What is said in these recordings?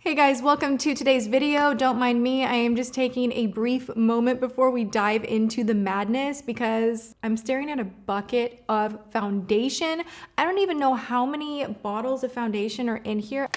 Hey guys, welcome to today's video. Don't mind me, I am just taking a brief moment before we dive into the madness because I'm staring at a bucket of foundation. I don't even know how many bottles of foundation are in here.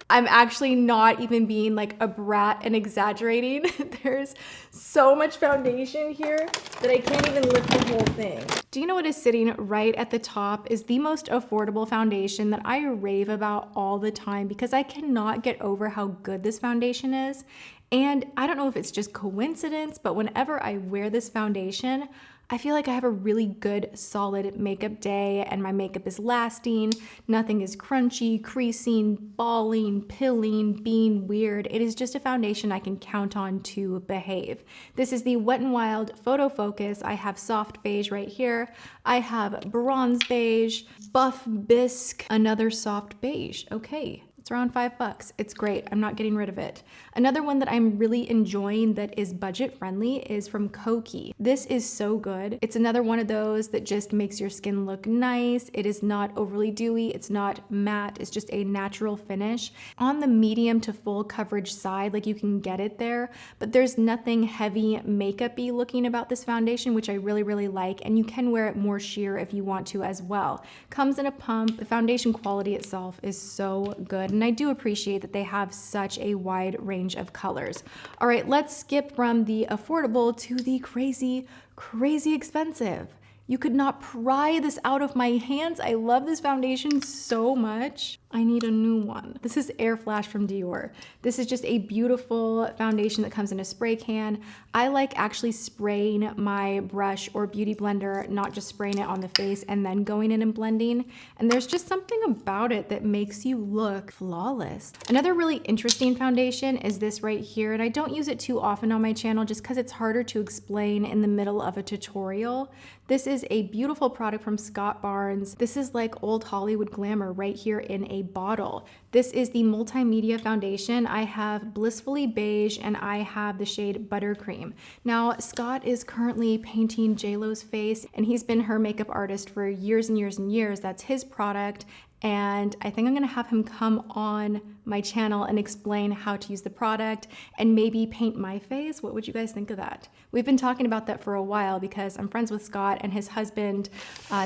I'm actually not even being like a brat and exaggerating. There's so much foundation here that I can't even lift the whole thing. Do you know what is sitting right at the top is the most affordable foundation that I rave about all the time because I cannot get over how good this foundation is. And I don't know if it's just coincidence, but whenever I wear this foundation, I feel like I have a really good, solid makeup day and my makeup is lasting. Nothing is crunchy, creasing, balling, pilling, being weird. It is just a foundation I can count on to behave. This is the Wet n Wild Photo Focus. I have soft beige right here. I have bronze beige, buff bisque, another soft beige. Okay. It's around $5. It's great. I'm not getting rid of it. Another one that I'm really enjoying that is budget friendly is from Kokie. This is so good. It's another one of those that just makes your skin look nice. It is not overly dewy. It's not matte. It's just a natural finish. On the medium to full coverage side, like you can get it there, but there's nothing heavy makeup-y looking about this foundation, which I really, really like. And you can wear it more sheer if you want to as well. Comes in a pump. The foundation quality itself is so good. And I do appreciate that they have such a wide range of colors. All right, let's skip from the affordable to the crazy, crazy expensive. You could not pry this out of my hands. I love this foundation so much. I need a new one. This is Air Flash from Dior. This is just a beautiful foundation that comes in a spray can. I like actually spraying my brush or beauty blender, not just spraying it on the face and then going in and blending. And there's just something about it that makes you look flawless. Another really interesting foundation is this right here. And I don't use it too often on my channel just because it's harder to explain in the middle of a tutorial. This is a beautiful product from Scott Barnes. This is like old Hollywood glamour right here in a bottle. This is the multimedia foundation. I have Blissfully Beige and I have the shade Buttercream. Now, Scott is currently painting JLo's face and he's been her makeup artist for years and years and years. That's his product. And I think I'm gonna have him come on my channel and explain how to use the product and maybe paint my face. What would you guys think of that? We've been talking about that for a while because I'm friends with Scott and his husband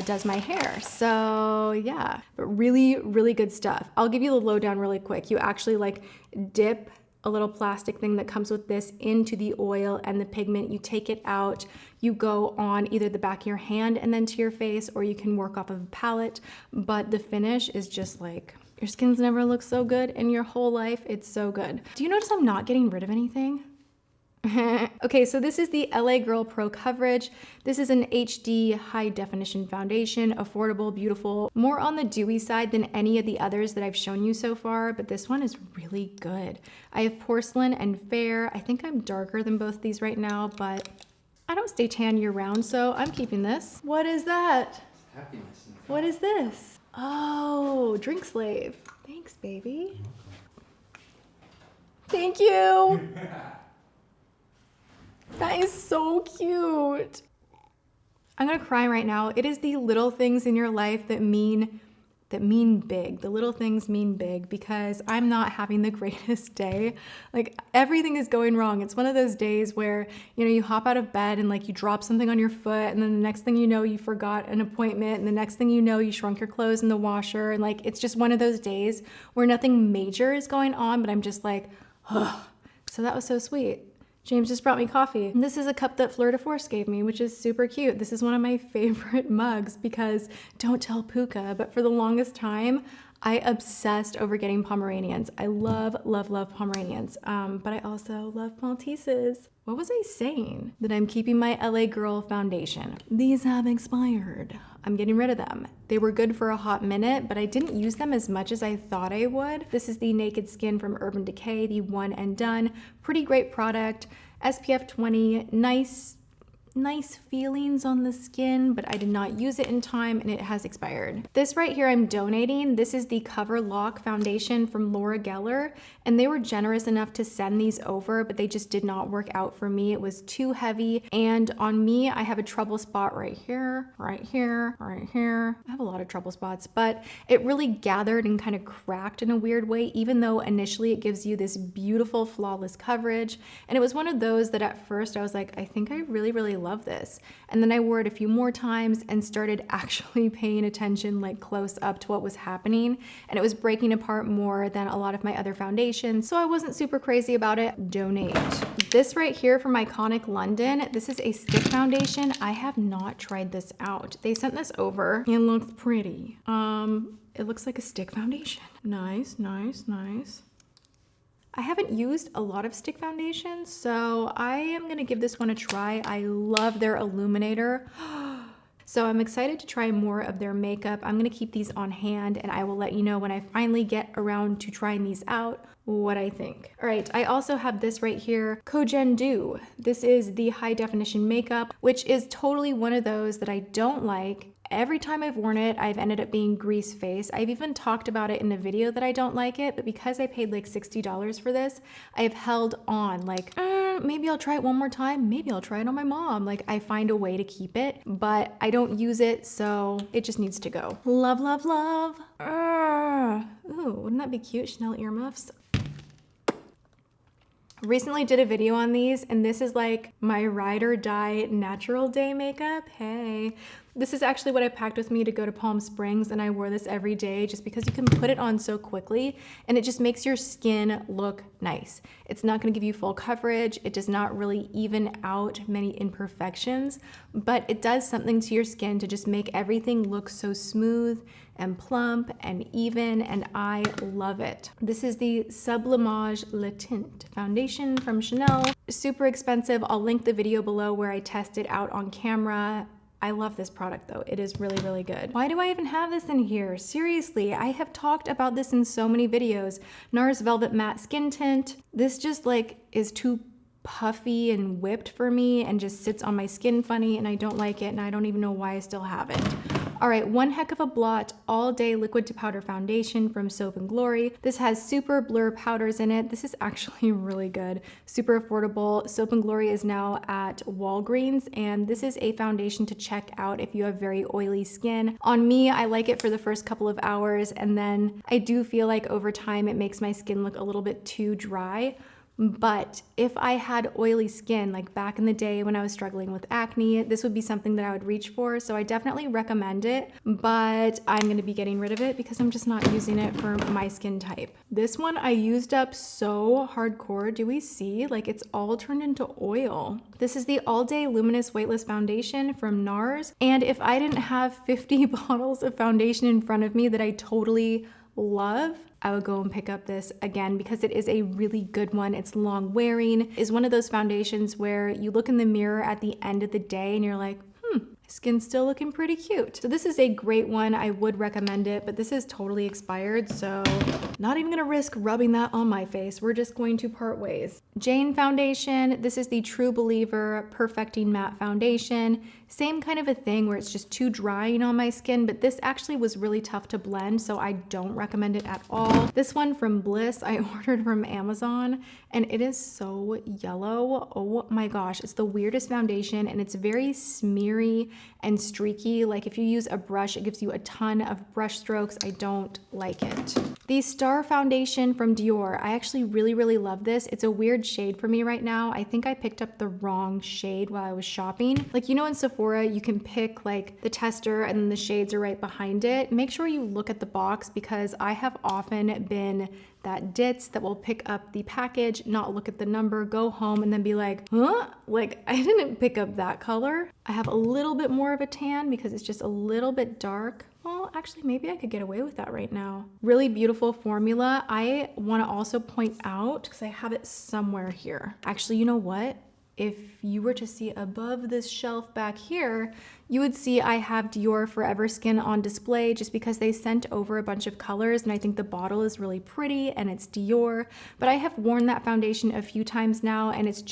does my hair. So yeah, but really, really good stuff. I'll give you the lowdown really quick. You actually like dip a little plastic thing that comes with this into the oil and the pigment. You take it out, you go on either the back of your hand and then to your face, or you can work off of a palette, but the finish is just like, your skin's never looked so good in your whole life. It's so good. Do you notice I'm not getting rid of anything? Okay, so this is the LA Girl Pro Coverage. This is an HD high definition foundation, affordable, beautiful, more on the dewy side than any of the others that I've shown you so far, but this one is really good. I have porcelain and fair. I think I'm darker than both these right now, but I don't stay tan year round, so I'm keeping this. What is that? Happiness. What is this? Oh, Drink Slave. Thanks, baby. Thank you. That is so cute. I'm gonna cry right now. It is the little things in your life that mean big. The little things mean big because I'm not having the greatest day. Like everything is going wrong. It's one of those days where, you know, you hop out of bed and like you drop something on your foot and then the next thing you know, you forgot an appointment and the next thing you know, you shrunk your clothes in the washer. And like, it's just one of those days where nothing major is going on, but I'm just like, oh. So that was so sweet. James just brought me coffee. This is a cup that Fleur de Force gave me, which is super cute. This is one of my favorite mugs because don't tell Puka, but for the longest time, I obsessed over getting Pomeranians. I love, love, love Pomeranians, but I also love Malteses. What was I saying? That I'm keeping my LA Girl foundation. These have expired. I'm getting rid of them. They were good for a hot minute, but I didn't use them as much as I thought I would. This is the Naked Skin from Urban Decay, the One and Done. Pretty great product. SPF 20, nice nice feelings on the skin, but I did not use it in time and it has expired. This right here I'm donating. This is the Cover Lock foundation from Laura Geller, and they were generous enough to send these over, but they just did not work out for me. It was too heavy, and on me, I have a trouble spot right here, right here, right here. I have a lot of trouble spots, but it really gathered and kind of cracked in a weird way, even though initially it gives you this beautiful, flawless coverage. And it was one of those that at first I was like, I think I really love this. And then I wore it a few more times and started actually paying attention like close up to what was happening. And it was breaking apart more than a lot of my other foundations. So I wasn't super crazy about it. Donate. This right here from Iconic London, this is a stick foundation. I have not tried this out. They sent this over and looks pretty. It looks like a stick foundation. Nice, nice, nice. I haven't used a lot of stick foundations, so I am gonna give this one a try. I love their illuminator. So I'm excited to try more of their makeup. I'm gonna keep these on hand and I will let you know when I finally get around to trying these out what I think. All right, I also have this right here, Kojen Do. This is the high definition makeup, which is totally one of those that I don't like. Every time I've worn it, I've ended up being grease face. I've even talked about it in a video that I don't like it, but because I paid like $60 for this, I've held on like, maybe I'll try it one more time. Maybe I'll try it on my mom. Like I find a way to keep it, but I don't use it, so it just needs to go. Love, love, love. Ooh, wouldn't that be cute? Chanel earmuffs. Recently did a video on these, and this is like my ride or die natural day makeup. Hey, this is actually what I packed with me to go to Palm Springs, and I wore this every day just because you can put it on so quickly and it just makes your skin look nice. It's not going to give you full coverage. It does not really even out many imperfections, but it does something to your skin to just make everything look so smooth and plump and even, and I love it. This is the Sublimage Le Tint foundation from Chanel. Super expensive. I'll link the video below where I test it out on camera. I love this product though. It is really good. Why do I even have this in here? Seriously, I have talked about this in so many videos. NARS Velvet Matte Skin Tint. This just like is too puffy and whipped for me and just sits on my skin funny, and I don't like it, and I don't even know why I still have it. All right, One Heck of a Blot All Day Liquid to Powder Foundation from Soap & Glory. This has super blur powders in it. This is actually really good, super affordable. Soap & Glory is now at Walgreens, and this is a foundation to check out if you have very oily skin. On me, I like it for the first couple of hours, and then I do feel like over time it makes my skin look a little bit too dry. But if I had oily skin, like back in the day when I was struggling with acne, this would be something that I would reach for. So I definitely recommend it, but I'm going to be getting rid of it because I'm just not using it for my skin type. This one I used up so hardcore. Do we see? Like it's all turned into oil. This is the All Day Luminous Weightless Foundation from NARS. And if I didn't have 50 bottles of foundation in front of me that I totally love, I would go and pick up this again because it is a really good one. It's long wearing, is one of those foundations where you look in the mirror at the end of the day and you're like, skin's still looking pretty cute. So this is a great one. I would recommend it, but this is totally expired, so not even gonna risk rubbing that on my face. We're just going to part ways. Jane foundation. This is the True Believer Perfecting Matte Foundation. Same kind of a thing where it's just too drying on my skin, but this actually was really tough to blend, so I don't recommend it at all. This one from Bliss, I ordered from Amazon, and it is so yellow. Oh my gosh, it's the weirdest foundation, and it's very smeary and streaky. Like if you use a brush, it gives you a ton of brush strokes. I don't like it. The Star Foundation from Dior. I actually really love this. It's a weird shade for me right now. I think I picked up the wrong shade while I was shopping. Like, you know, in Sephora, you can pick like the tester and then the shades are right behind it. Make sure you look at the box because I have often been that ditz that will pick up the package, not look at the number, go home and then be like, huh? Like I didn't pick up that color. I have a little bit more of a tan because it's just a little bit dark. Well, actually, maybe I could get away with that right now. Really beautiful formula. I want to also point out, because I have it somewhere here. Actually, you know what? If you were to see above this shelf back here, you would see I have Dior Forever Skin on display just because they sent over a bunch of colors, and I think the bottle is really pretty and it's Dior. But I have worn that foundation a few times now and it's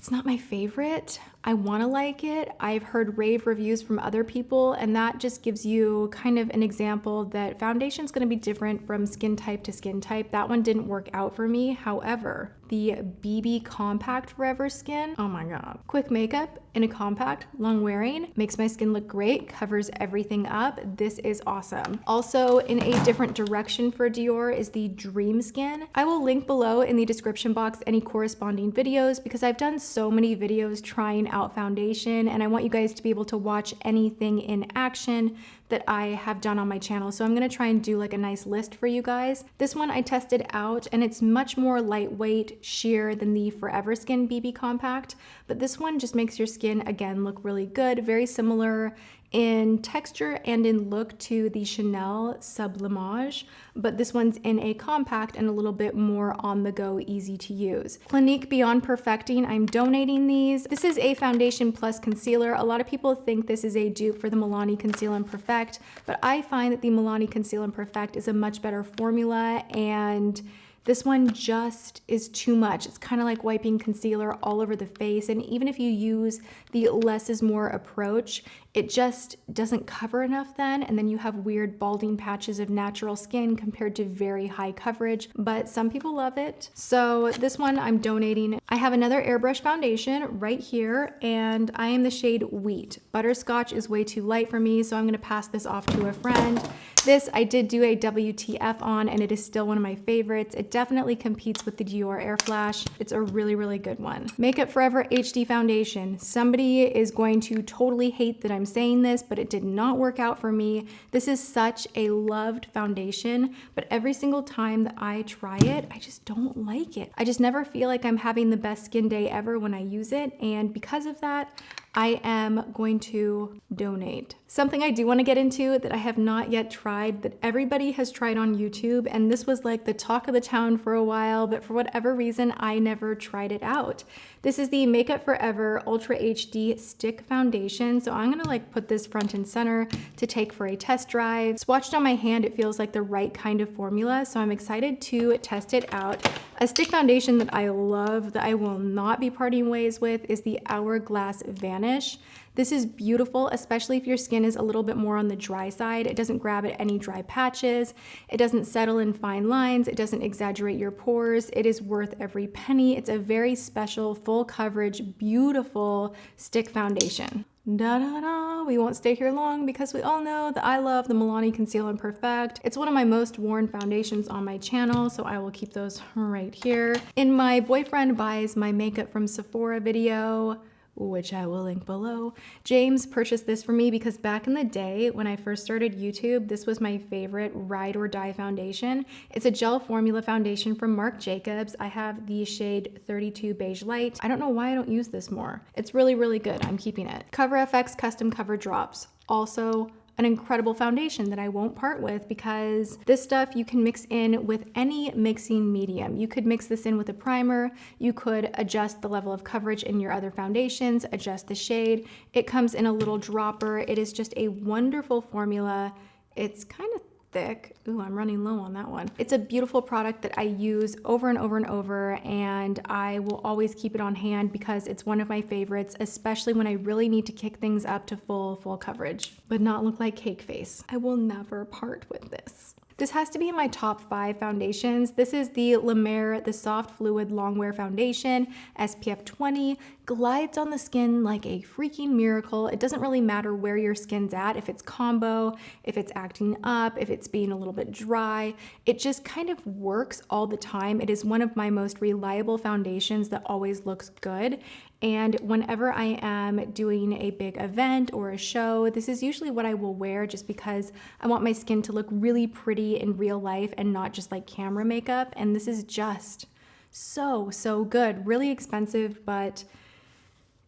not my favorite. I want to like it. I've heard rave reviews from other people, and that just gives you kind of an example that foundation is going to be different from skin type to skin type. That one didn't work out for me. However, the BB Compact Forever Skin, oh my god. Quick makeup in a compact, long wearing, makes my skin look great, covers everything up. This is awesome. Also, in a different direction for Dior is the Dream Skin. I will link below in the description box any corresponding videos because I've done so many videos trying out foundation, and I want you guys to be able to watch anything in action that I have done on my channel. So I'm gonna try and do like a nice list for you guys. This one I tested out and it's much more lightweight, sheer than the Forever Skin BB Compact, but this one just makes your skin again look really good, very similar in texture and in look to the Chanel Sublimage, but this one's in a compact and a little bit more on the go, easy to use. Clinique Beyond Perfecting, I'm donating these. This is a foundation plus concealer. A lot of people think this is a dupe for the Milani Conceal and Perfect, but I find that the Milani Conceal and Perfect is a much better formula, and this one just is too much. It's kind of like wiping concealer all over the face, and even if you use the less is more approach, it just doesn't cover enough then, and then you have weird balding patches of natural skin compared to very high coverage, but some people love it. So this one I'm donating. I have another airbrush foundation right here, and I am the shade Wheat. Butterscotch is way too light for me, so I'm gonna pass this off to a friend. This I did do a WTF on, and it is still one of my favorites. It definitely competes with the Dior Air Flash. It's a really, really good one. Makeup Forever HD Foundation. Somebody is going to totally hate that I'm saying this, but it did not work out for me. This is such a loved foundation, but every single time that I try it, I just don't like it. I just never feel like I'm having the best skin day ever when I use it, and because of that, I am going to donate. Something I do want to get into that I have not yet tried, that everybody has tried on YouTube, and this was like the talk of the town for a while, but for whatever reason, I never tried it out. This is the Makeup Forever Ultra HD Stick Foundation. So I'm gonna like put this front and center to take for a test drive. Swatched on my hand, it feels like the right kind of formula, so I'm excited to test it out. A stick foundation that I love, that I will not be parting ways with, is the Hourglass Vanish. This is beautiful, especially if your skin is a little bit more on the dry side. It doesn't grab at any dry patches. It doesn't settle in fine lines. It doesn't exaggerate your pores. It is worth every penny. It's a very special, full coverage, beautiful stick foundation. Da-da-da, we won't stay here long because we all know that I love the Milani Conceal and Perfect. It's one of my most worn foundations on my channel, so I will keep those right here. In my boyfriend buys my makeup from Sephora video, which I will link below, James purchased this for me because back in the day when I first started YouTube, this was my favorite ride or die foundation. It's a gel formula foundation from Marc Jacobs. I have the shade 32 Beige Light. I don't know why I don't use this more. It's really, really good. I'm keeping it. Cover FX Custom Cover Drops. Also an incredible foundation that I won't part with because this stuff you can mix in with any mixing medium. You could mix this in with a primer, you could adjust the level of coverage in your other foundations, adjust the shade. It comes in a little dropper. It is just a wonderful formula. It's kind of thick. Ooh, I'm running low on that one. It's a beautiful product that I use over and over and over, and I will always keep it on hand because it's one of my favorites, especially when I really need to kick things up to full coverage, but not look like cake face. I will never part with this. This has to be in my top 5 foundations. This is the La Mer, the Soft Fluid Longwear Foundation, SPF 20, glides on the skin like a freaking miracle. It doesn't really matter where your skin's at, if it's combo, if it's acting up, if it's being a little bit dry. It just kind of works all the time. It is one of my most reliable foundations that always looks good. And whenever I am doing a big event or a show, this is usually what I will wear just because I want my skin to look really pretty in real life and not just like camera makeup. And this is just so good. Really expensive, but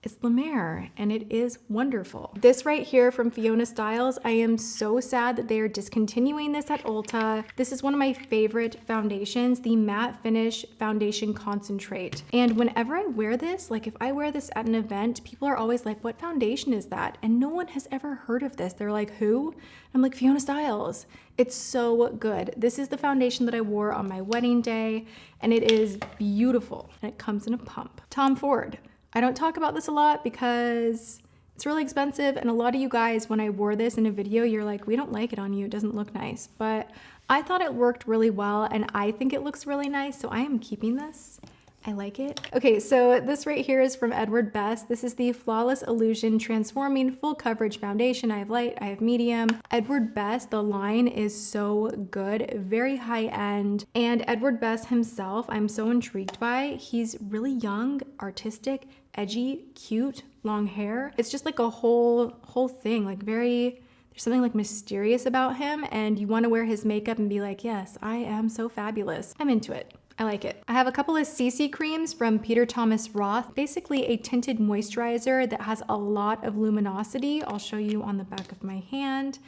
it's La Mer and it is wonderful. This right here from Fiona Styles, I am so sad that they are discontinuing this at Ulta. This is one of my favorite foundations, the Matte Finish Foundation Concentrate. And whenever I wear this, like if I wear this at an event, people are always like, what foundation is that? And no one has ever heard of this. They're like, who? I'm like, Fiona Styles. It's so good. This is the foundation that I wore on my wedding day, and it is beautiful. And it comes in a pump. Tom Ford. I don't talk about this a lot because it's really expensive, and a lot of you guys, when I wore this in a video, you're like, we don't like it on you, it doesn't look nice. But I thought it worked really well, and I think it looks really nice, so I am keeping this. I like it. Okay, so this right here is from Edward Best. This is the Flawless Illusion Transforming Full Coverage Foundation. I have light, I have medium. Edward Best, the line is so good, very high end. And Edward Best himself, I'm so intrigued by. He's really young, artistic, edgy, cute, long hair. It's just like a whole thing, like there's something like mysterious about him, and you want to wear his makeup and be like, yes, I am so fabulous. I'm into it. I like it. I have a couple of CC creams from Peter Thomas Roth, basically a tinted moisturizer that has a lot of luminosity. I'll show you on the back of my hand.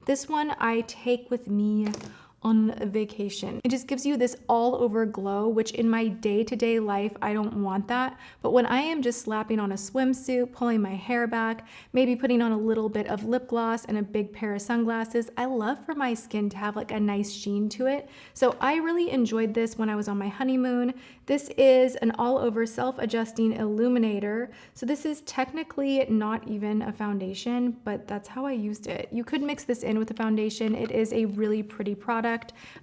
This one I take with me on vacation. It just gives you this all over glow, which in my day-to-day life, I don't want that. But when I am just slapping on a swimsuit, pulling my hair back, maybe putting on a little bit of lip gloss and a big pair of sunglasses, I love for my skin to have like a nice sheen to it. So I really enjoyed this when I was on my honeymoon. This is an all-over self-adjusting illuminator. So this is technically not even a foundation, but that's how I used it. You could mix this in with a foundation. It is a really pretty product.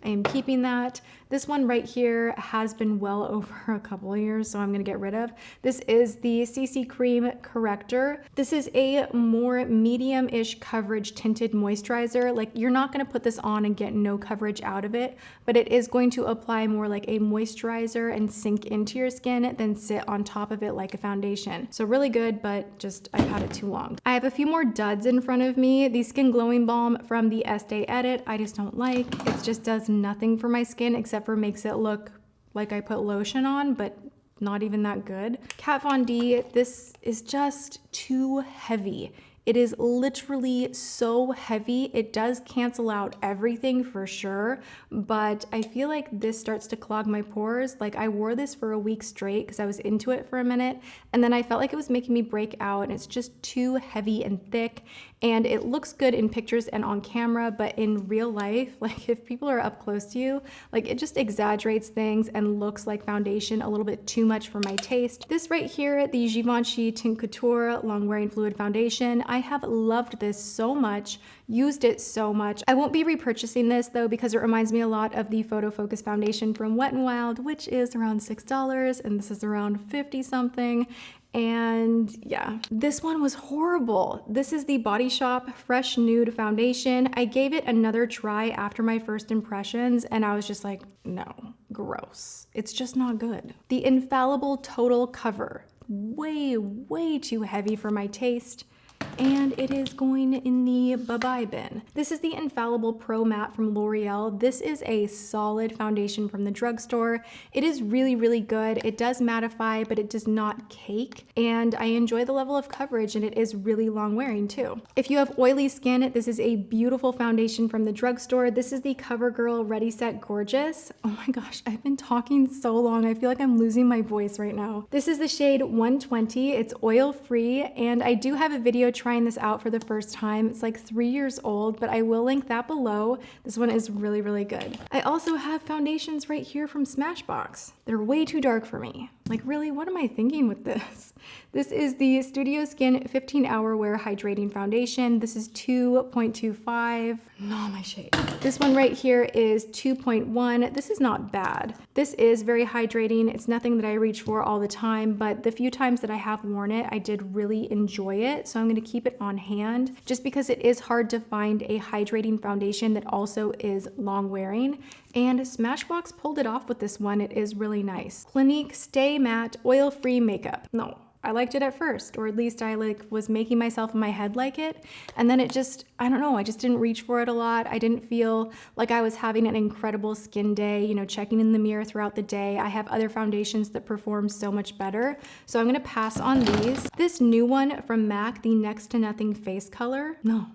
I am keeping that. This one right here has been well over a couple of years, so I'm gonna get rid of. This is the CC Cream Corrector. This is a more medium-ish coverage tinted moisturizer. Like, you're not gonna put this on and get no coverage out of it, but it is going to apply more like a moisturizer and sink into your skin than sit on top of it like a foundation. So really good, but just I've had it too long. I have a few more duds in front of me. The Skin Glowing Balm from the Estee Edit, I just don't like. It just does nothing for my skin except for makes it look like I put lotion on, but not even that good. Kat Von D, this is just too heavy. It is literally so heavy. It does cancel out everything for sure, but I feel like this starts to clog my pores. Like, I wore this for a week straight because I was into it for a minute, and then I felt like it was making me break out, and it's just too heavy and thick, and it looks good in pictures and on camera, but in real life, like if people are up close to you, like it just exaggerates things and looks like foundation a little bit too much for my taste. This right here, the Givenchy Teint Couture Long Wearing Fluid Foundation, I have loved this so much, used it so much. I won't be repurchasing this though because it reminds me a lot of the Photo Focus foundation from Wet n Wild, which is around $6, and this is around 50 something. And yeah, this one was horrible. This is the Body Shop Fresh Nude Foundation. I gave it another try after my first impressions, and I was just like, no, gross. It's just not good. The Infallible Total Cover, way too heavy for my taste. And it is going in the bye-bye bin. This is the Infallible Pro Matte from L'Oreal. This is a solid foundation from the drugstore. It is really good. It does mattify, but it does not cake. And I enjoy the level of coverage, and it is really long wearing too. If you have oily skin, this is a beautiful foundation from the drugstore. This is the CoverGirl Ready Set Gorgeous. Oh my gosh, I've been talking so long. I feel like I'm losing my voice right now. This is the shade 120. It's oil-free, and I do have a video trying this out for the first time. It's like 3 years old, but I will link that below. This one is really good. I also have foundations right here from Smashbox. They're way too dark for me. Like, really, what am I thinking with this? This is the Studio Skin 15 Hour Wear Hydrating Foundation. This is 2.25, not my shade. This one right here is 2.1. This is not bad. This is very hydrating. It's nothing that I reach for all the time, but the few times that I have worn it, I did really enjoy it. So I'm gonna keep it on hand just because it is hard to find a hydrating foundation that also is long wearing. And Smashbox pulled it off with this one. It is really nice. Clinique Stay Matte Oil-Free Makeup. No, I liked it at first, or at least I was making myself in my head like it. And then it just, I don't know, I just didn't reach for it a lot. I didn't feel like I was having an incredible skin day, you know, checking in the mirror throughout the day. I have other foundations that perform so much better. So I'm gonna pass on these. This new one from MAC, the Next to Nothing Face Color. No.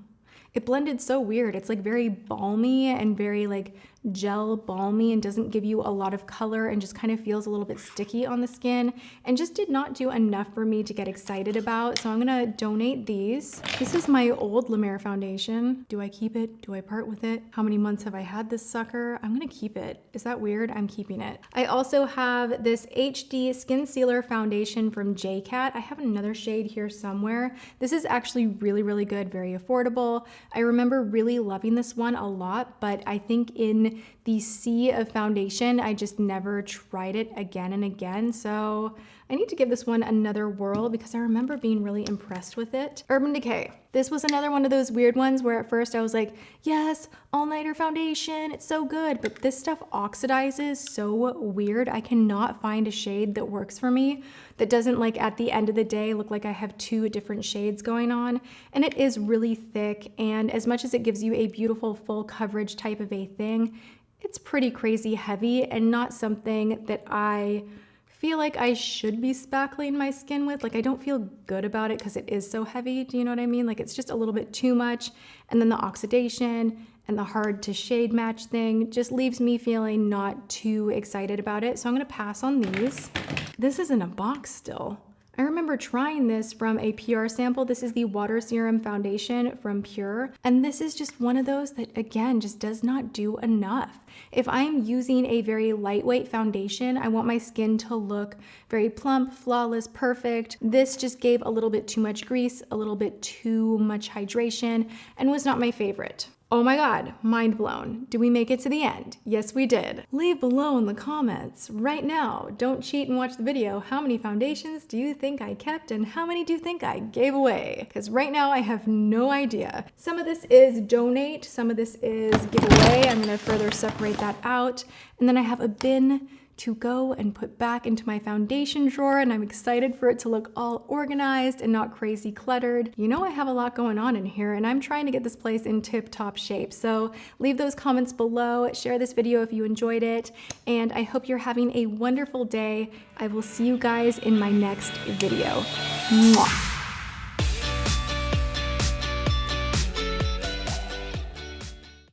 It blended so weird. It's like very balmy and very like gel balmy and doesn't give you a lot of color and just kind of feels a little bit sticky on the skin and just did not do enough for me to get excited about. So I'm gonna donate these. This is my old La Mer foundation. Do I keep it? Do I part with it? How many months have I had this sucker? I'm gonna keep it. Is that weird? I'm keeping it. I also have this HD Skin Sealer foundation from JCat. I have another shade here somewhere. This is actually really, really good, very affordable. I remember really loving this one a lot, but I think in the sea of foundation, I just never tried it again and again. So I need to give this one another whirl because I remember being really impressed with it. Urban Decay. This was another one of those weird ones where at first I was like, yes, all-nighter foundation, it's so good, but this stuff oxidizes so weird. I cannot find a shade that works for me that doesn't like at the end of the day look like I have two different shades going on. And it is really thick, and as much as it gives you a beautiful full coverage type of a thing, it's pretty crazy heavy and not something that I feel like I should be spackling my skin with. Like, I don't feel good about it because it is so heavy. Do you know what I mean? Like, it's just a little bit too much. And then the oxidation and the hard to shade match thing just leaves me feeling not too excited about it. So I'm gonna pass on these. This is in a box still. I remember trying this from a PR sample. This is the Water Serum Foundation from Pure. And this is just one of those that, again, just does not do enough. If I'm using a very lightweight foundation, I want my skin to look very plump, flawless, perfect. This just gave a little bit too much grease, a little bit too much hydration, and was not my favorite. Oh my God, mind blown. Did we make it to the end? Yes, we did. Leave below in the comments right now. Don't cheat and watch the video. How many foundations do you think I kept and how many do you think I gave away? Because right now I have no idea. Some of this is donate, some of this is give away. I'm gonna further separate that out. And then I have a bin to go and put back into my foundation drawer, and I'm excited for it to look all organized and not crazy cluttered. You know, I have a lot going on in here and I'm trying to get this place in tip-top shape. So leave those comments below, share this video if you enjoyed it, and I hope you're having a wonderful day. I will see you guys in my next video. Mwah.